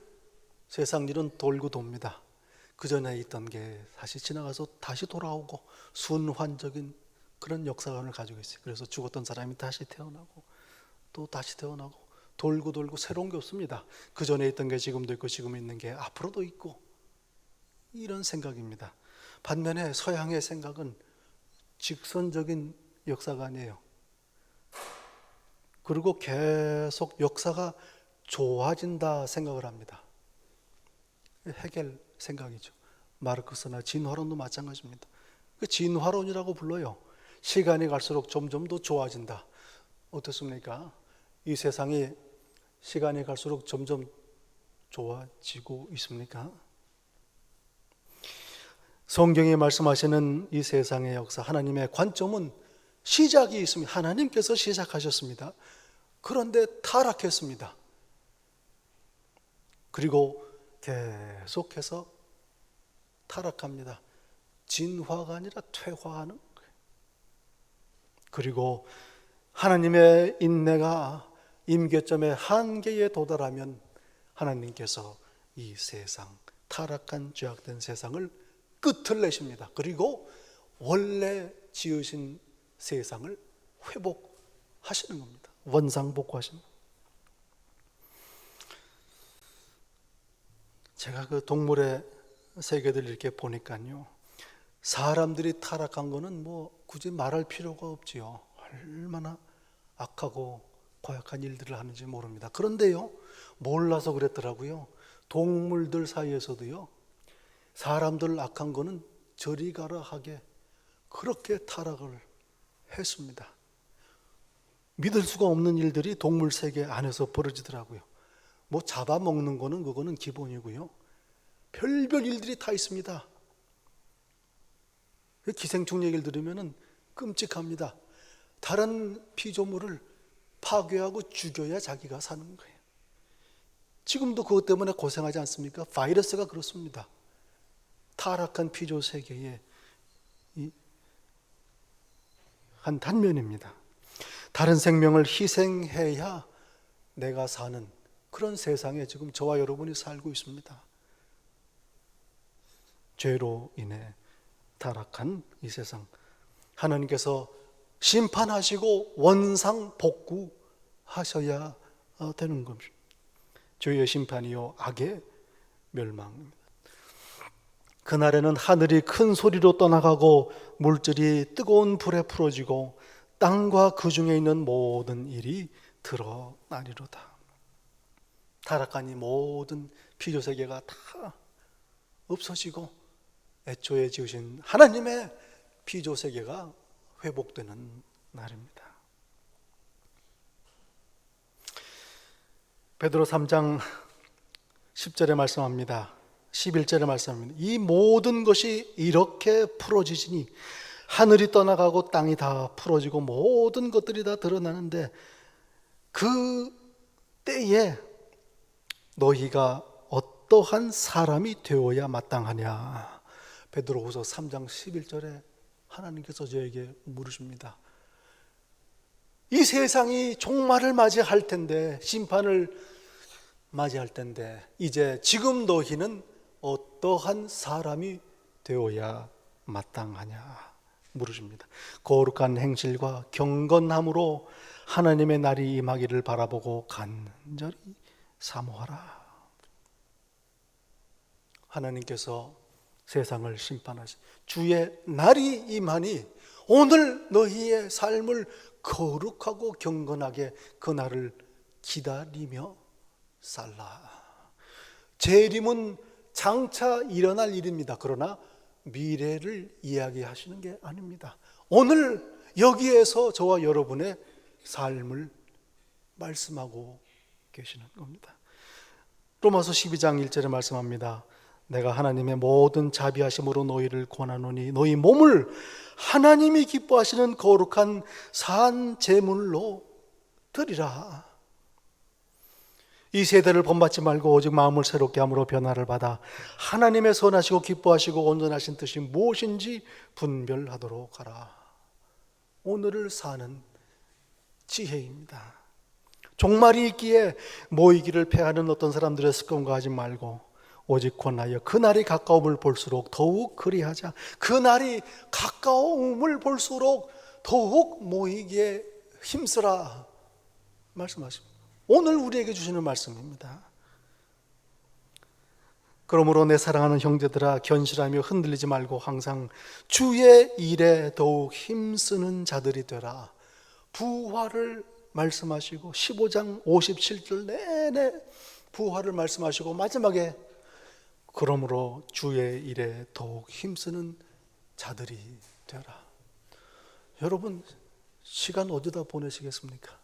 A: 세상 일은 돌고 돕니다. 그 전에 있던 게 다시 지나가서 다시 돌아오고 순환적인 그런 역사관을 가지고 있어요. 그래서 죽었던 사람이 다시 태어나고 또 다시 태어나고 돌고 돌고 새로운 게 없습니다. 그 전에 있던 게 지금도 있고 지금 있는 게 앞으로도 있고, 이런 생각입니다. 반면에 서양의 생각은 직선적인 역사관이에요. 그리고 계속 역사가 좋아진다 생각을 합니다. 헤겔 생각이죠. 마르크스나 진화론도 마찬가지입니다. 그 진화론이라고 불러요. 시간이 갈수록 점점 더 좋아진다. 어떻습니까? 이 세상이 시간이 갈수록 점점 좋아지고 있습니까? 성경이 말씀하시는 이 세상의 역사, 하나님의 관점은 시작이 있습니다. 하나님께서 시작하셨습니다. 그런데 타락했습니다. 그리고 계속해서 타락합니다. 진화가 아니라 퇴화하는 거예요. 그리고 하나님의 인내가 임계점의 한계에 도달하면 하나님께서 이 세상, 타락한 죄악된 세상을 끝을 내십니다. 그리고 원래 지으신 세상을 회복하시는 겁니다. 원상복구하시는 겁니다. 제가 그 동물의 세계들 이렇게 보니까요, 사람들이 타락한 거는 굳이 말할 필요가 없지요. 얼마나 악하고 고약한 일들을 하는지 모릅니다. 그런데요, 몰라서 그랬더라고요. 동물들 사이에서도요, 사람들 악한 거는 저리 가라 하게 그렇게 타락을 했습니다. 믿을 수가 없는 일들이 동물 세계 안에서 벌어지더라고요. 잡아먹는 거는 그거는 기본이고요. 별별 일들이 다 있습니다. 기생충 얘기를 들으면 끔찍합니다. 다른 피조물을 파괴하고 죽여야 자기가 사는 거예요. 지금도 그것 때문에 고생하지 않습니까? 바이러스가 그렇습니다. 타락한 피조 세계의 한 단면입니다. 다른 생명을 희생해야 내가 사는 그런 세상에 지금 저와 여러분이 살고 있습니다. 죄로 인해 타락한 이 세상, 하나님께서 심판하시고 원상 복구하셔야 되는 겁니다. 죄의 심판이요 악의 멸망입니다. 그날에는 하늘이 큰 소리로 떠나가고 물질이 뜨거운 불에 풀어지고 땅과 그 중에 있는 모든 일이 드러나리로다. 타락한 이 모든 피조세계가 다 없어지고 애초에 지으신 하나님의 피조세계가 회복되는 날입니다. 베드로 3장 10절에 말씀합니다. 11절에 말씀합니다. 이 모든 것이 이렇게 풀어지시니 하늘이 떠나가고 땅이 다 풀어지고 모든 것들이 다 드러나는데 그 때에 너희가 어떠한 사람이 되어야 마땅하냐. 베드로후서 3장 11절에 하나님께서 저에게 물으십니다. 이 세상이 종말을 맞이할 텐데, 심판을 맞이할 텐데, 이제 지금 너희는 어떠한 사람이 되어야 마땅하냐 물으십니다. 거룩한 행실과 경건함으로 하나님의 날이 임하기를 바라보고 간절히 사모하라. 하나님께서 세상을 심판하시 주의 날이 임하니 오늘 너희의 삶을 거룩하고 경건하게 그 날을 기다리며 살라. 재림은 장차 일어날 일입니다. 그러나 미래를 이야기하시는 게 아닙니다. 오늘 여기에서 저와 여러분의 삶을 말씀하고 계시는 겁니다. 로마서 12장 1절에 말씀합니다. 내가 하나님의 모든 자비하심으로 너희를 권하노니 너희 몸을 하나님이 기뻐하시는 거룩한 산 제물로 드리라. 이 세대를 본받지 말고 오직 마음을 새롭게 함으로 변화를 받아 하나님의 선하시고 기뻐하시고 온전하신 뜻이 무엇인지 분별하도록 하라. 오늘을 사는 지혜입니다. 종말이 있기에 모이기를 패하는 어떤 사람들의 습관과 하지 말고 오직 권하여 그날이 가까움을 볼수록 더욱 그리하자. 그날이 가까움을 볼수록 더욱 모이기에 힘쓰라 말씀하십니다. 오늘 우리에게 주시는 말씀입니다. 그러므로 내 사랑하는 형제들아, 견실하며 흔들리지 말고 항상 주의 일에 더욱 힘쓰는 자들이 되라. 부활을 말씀하시고 15장 57절 내내 부활을 말씀하시고 마지막에 그러므로 주의 일에 더욱 힘쓰는 자들이 되라. 여러분, 시간 어디다 보내시겠습니까?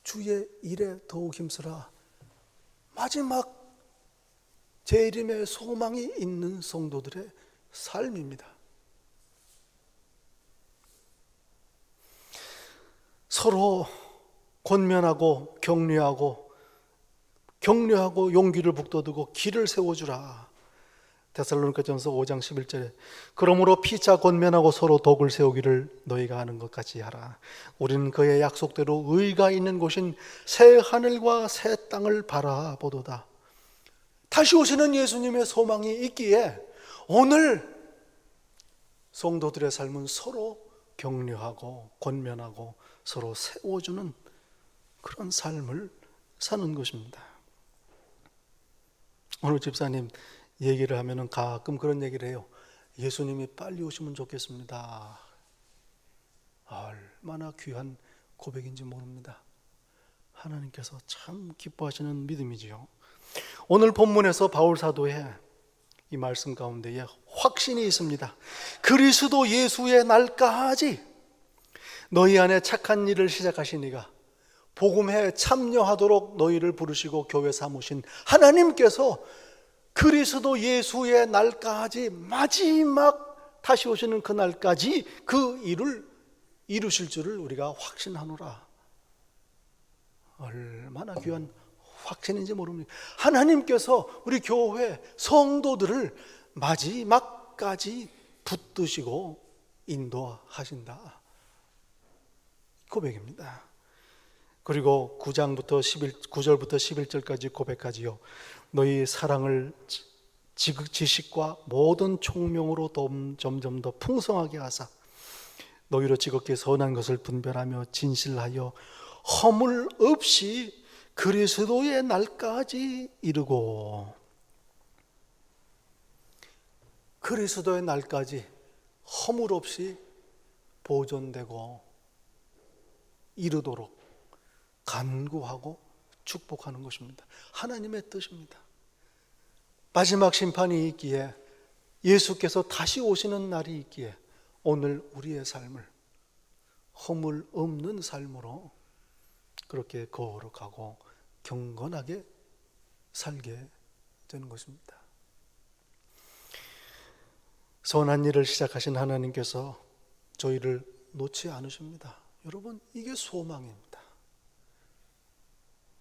A: 주의 일에 더욱 힘쓰라. 마지막 재림의 소망이 있는 성도들의 삶입니다. 서로 권면하고 격려하고 용기를 북돋우고 길을 세워주라. 데살로니가전서 5장 11절에 그러므로 피차 권면하고 서로 덕을 세우기를 너희가 하는 것 같이 하라. 우리는 그의 약속대로 의가 있는 곳인 새 하늘과 새 땅을 바라보도다. 다시 오시는 예수님의 소망이 있기에 오늘 성도들의 삶은 서로 격려하고 권면하고 서로 세워주는 그런 삶을 사는 것입니다. 오늘 집사님 얘기를 하면은 가끔 그런 얘기를 해요. 예수님이 빨리 오시면 좋겠습니다. 얼마나 귀한 고백인지 모릅니다. 하나님께서 참 기뻐하시는 믿음이지요. 오늘 본문에서 바울 사도의 이 말씀 가운데에 확신이 있습니다. 그리스도 예수의 날까지 너희 안에 착한 일을 시작하신 이가 복음에 참여하도록 너희를 부르시고 교회 삼으신 하나님께서 그리스도 예수의 날까지 마지막 다시 오시는 그 날까지 그 일을 이루실 줄을 우리가 확신하노라. 얼마나 귀한 확신인지 모릅니다. 하나님께서 우리 교회 성도들을 마지막까지 붙드시고 인도하신다. 고백입니다. 그리고 9절부터 11절까지 고백하지요. 너희 사랑을 지식과 모든 총명으로 점점 더 풍성하게 하사 너희로 지극히 선한 것을 분별하며 진실하여 허물 없이 그리스도의 날까지 이르고, 그리스도의 날까지 허물 없이 보존되고 이르도록 간구하고 축복하는 것입니다. 하나님의 뜻입니다. 마지막 심판이 있기에, 예수께서 다시 오시는 날이 있기에 오늘 우리의 삶을 허물 없는 삶으로 그렇게 거룩하고 경건하게 살게 되는 것입니다. 선한 일을 시작하신 하나님께서 저희를 놓지 않으십니다. 여러분, 이게 소망입니다.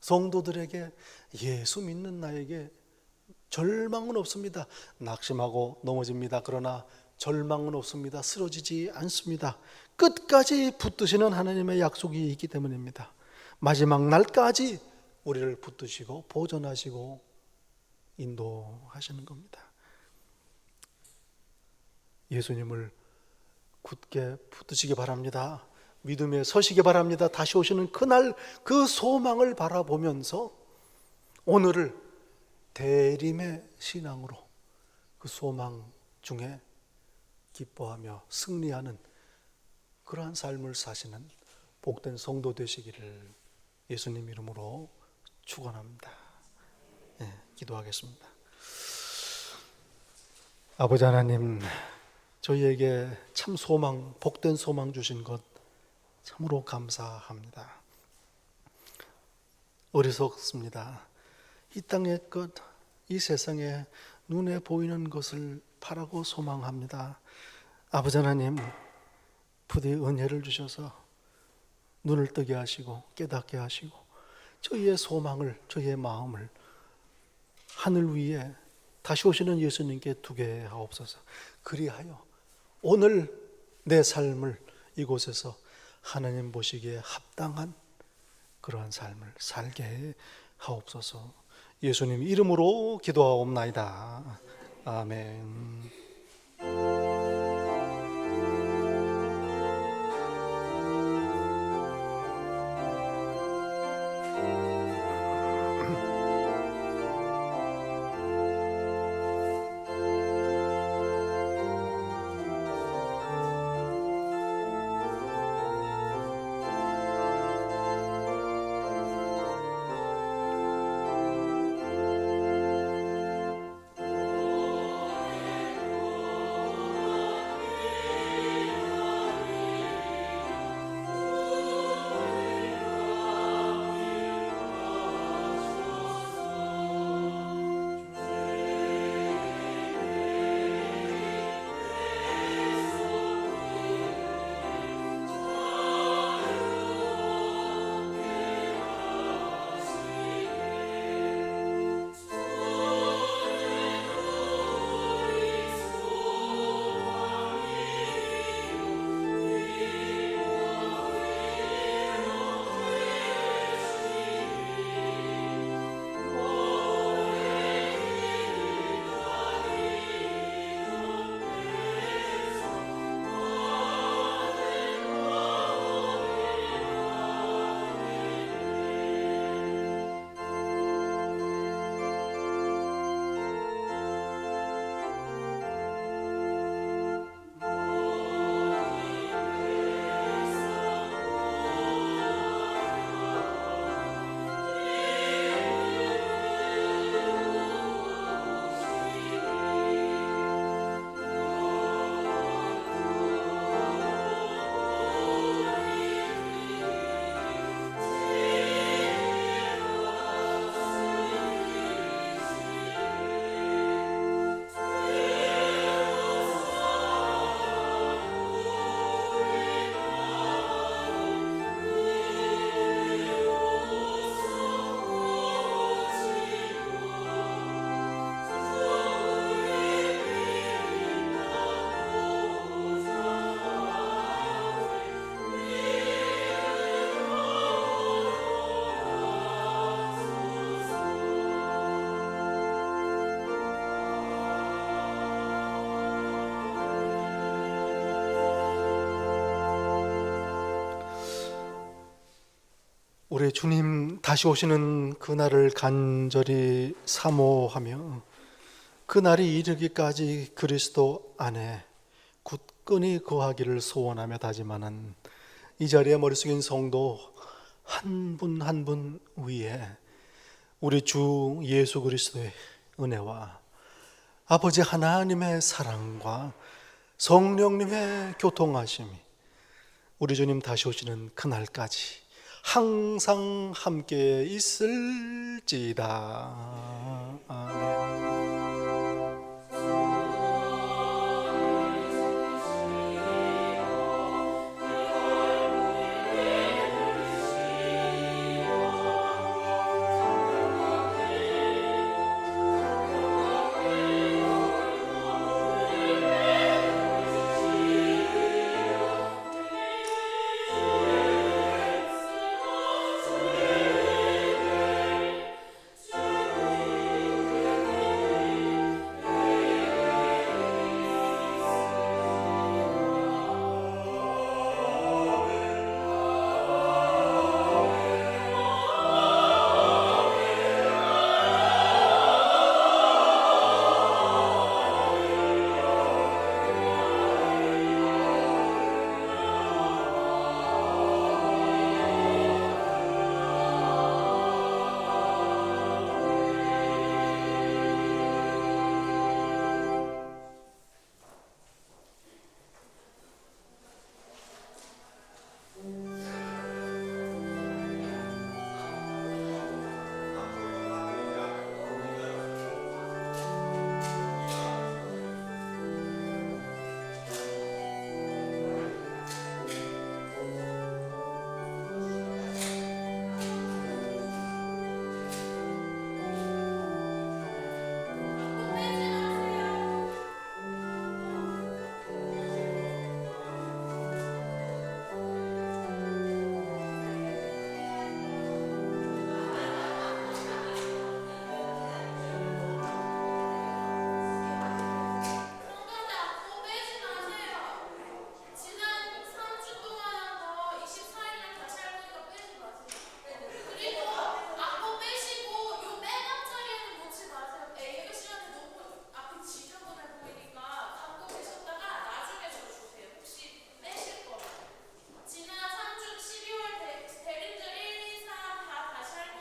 A: 성도들에게, 예수 믿는 나에게 절망은 없습니다. 낙심하고 넘어집니다. 그러나 절망은 없습니다. 쓰러지지 않습니다. 끝까지 붙드시는 하나님의 약속이 있기 때문입니다. 마지막 날까지 우리를 붙드시고 보존하시고 인도하시는 겁니다. 예수님을 굳게 붙드시기 바랍니다. 믿음에 서시기 바랍니다. 다시 오시는 그날 그 소망을 바라보면서 오늘을 대림의 신앙으로 그 소망 중에 기뻐하며 승리하는 그러한 삶을 사시는 복된 성도 되시기를 예수님 이름으로 축원합니다. 네, 기도하겠습니다. 아버지 하나님, 저희에게 참 소망, 복된 소망 주신 것 참으로 감사합니다. 어리석습니다. 이 땅의 것, 이 세상에 눈에 보이는 것을 바라고 소망합니다. 아버지 하나님, 부디 은혜를 주셔서 눈을 뜨게 하시고 깨닫게 하시고 저희의 소망을, 저희의 마음을 하늘 위에 다시 오시는 예수님께 두게 하옵소서. 그리하여 오늘 내 삶을 이곳에서 하나님 보시기에 합당한 그러한 삶을 살게 하옵소서. 예수님 이름으로 기도하옵나이다. 아멘. 우리 주님 다시 오시는 그날을 간절히 사모하며 그날이 이르기까지 그리스도 안에 굳건히 거하기를 소원하며 다짐하는 이 자리에 머리 숙인 성도 한 분 한 분 위에 우리 주 예수 그리스도의 은혜와 아버지 하나님의 사랑과 성령님의 교통하심이 우리 주님 다시 오시는 그날까지 항상 함께 있을지다. 아멘.